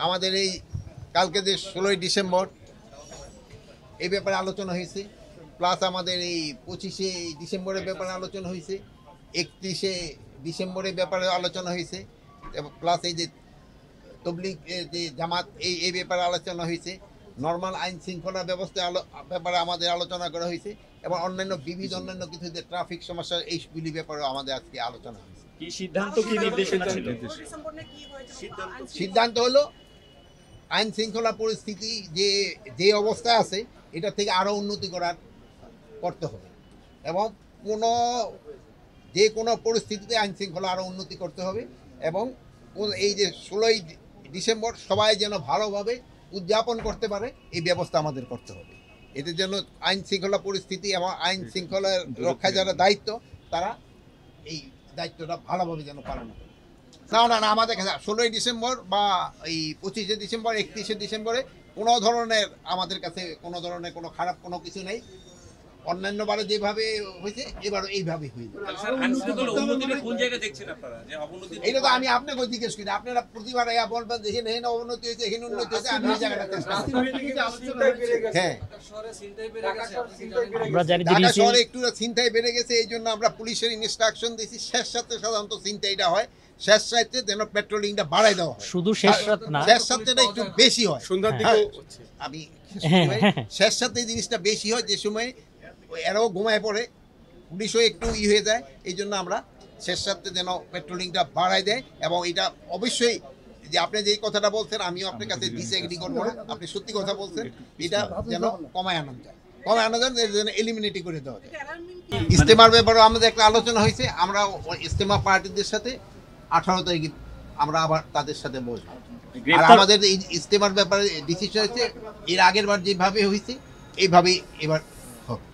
আমাদের এই কালকে যে 16ই ডিসেম্বর এই ব্যাপারে আলোচনা হয়েছে, প্লাস আমাদের এই 25শে ডিসেম্বরের ব্যাপারে আলোচনা হয়েছে, 31শে ডিসেম্বরের ব্যাপারে আলোচনা হয়েছে, এবং প্লাস এই যে তবলিগ যে জামাত এই ব্যাপারে আলোচনা হয়েছে, নর্মাল আইন শৃঙ্খলা ব্যবস্থা ব্যাপারে আমাদের আলোচনা করা হয়েছে, এবং অন্যান্য বিবিধ অন্যান্য কিছু যে ট্রাফিক সমস্যা এইগুলি ব্যাপারেও আমাদের আজকে আলোচনা হয়েছে। কি সিদ্ধান্ত, কি নির্দেশনা ছিল? সিদ্ধান্ত হলো আইন শৃঙ্খলা পরিস্থিতি যে অবস্থায় আছে এটা থেকে আরও উন্নতি করতে হবে, এবং যে কোনো পরিস্থিতিতে আইন শৃঙ্খলা আরও উন্নতি করতে হবে, এবং এই যে 16ই ডিসেম্বর সবাই যেন ভালোভাবে উদযাপন করতে পারে এই ব্যবস্থা আমাদের করতে হবে। এদের জন্য আইন শৃঙ্খলা পরিস্থিতি এবং আইন শৃঙ্খলা রক্ষায় যারা দায়িত্ব তারা এই দায়িত্বটা ভালোভাবে যেন পালন করে। না আমাদের কাছে 16ই ডিসেম্বর বা এই 25শে ডিসেম্বর 31শে ডিসেম্বরে কোনো ধরনের আমাদের কাছে কোনো খারাপ কোনো কিছু নেই। অন্যান্য বারে যেভাবে হয়েছে এবারও এইভাবে হয়েছে। এইটা তো আমি আপনাকে জিজ্ঞেস করি, আপনারা প্রতিবার বলবেন যে এখানে অবনতি হয়েছে, এখানে উন্নতি হয়েছে, আমি এই জায়গাটা হ্যাঁ ঢাকা শহরে একটু ছিনতাই বেড়ে গেছে, এই জন্য আমরা পুলিশের ইনস্ট্রাকশন দিয়েছি শেষ রাতে সাধারণত ছিনতাইটা হয়, শেষ রাতে যেন পেট্রোলিংটা বাড়াই দেওয়া হয়। শুধু শেষ রাত না, শেষ রাতেটা একটু বেশি হয়, আমি শেষ রাতে এই জিনিসটা বেশি হয়, যে সময় এরাও ঘুমায় পড়ে, পুলিশও একটু হয়ে যায়, এই জন্য আমরা শেষ রাতে যেন পেট্রোলিংটা বাড়াই দেয়। এবং এটা অবশ্যই যে আপনি যে কথাটা বলছেন আমিও আপনার কাছে ডিসএগ্রি করবো না, আপনি সত্যি কথা বলছেন, এটা যেন কমায় আনা যায়, এলিমিনেটি করে দেওয়া যায়। ইজতেমার ব্যাপারে আমাদের একটা আলোচনা হয়েছে, আমরা ইজতেমা পার্টিদের সাথে 18 তারিখে আমরা আবার তাদের সাথে বসবো। আর আমাদের এই ইজতেমার ব্যাপারে ডিসিশন হয়েছে এর আগের বার যেভাবে হয়েছে এইভাবেই এবার হবে।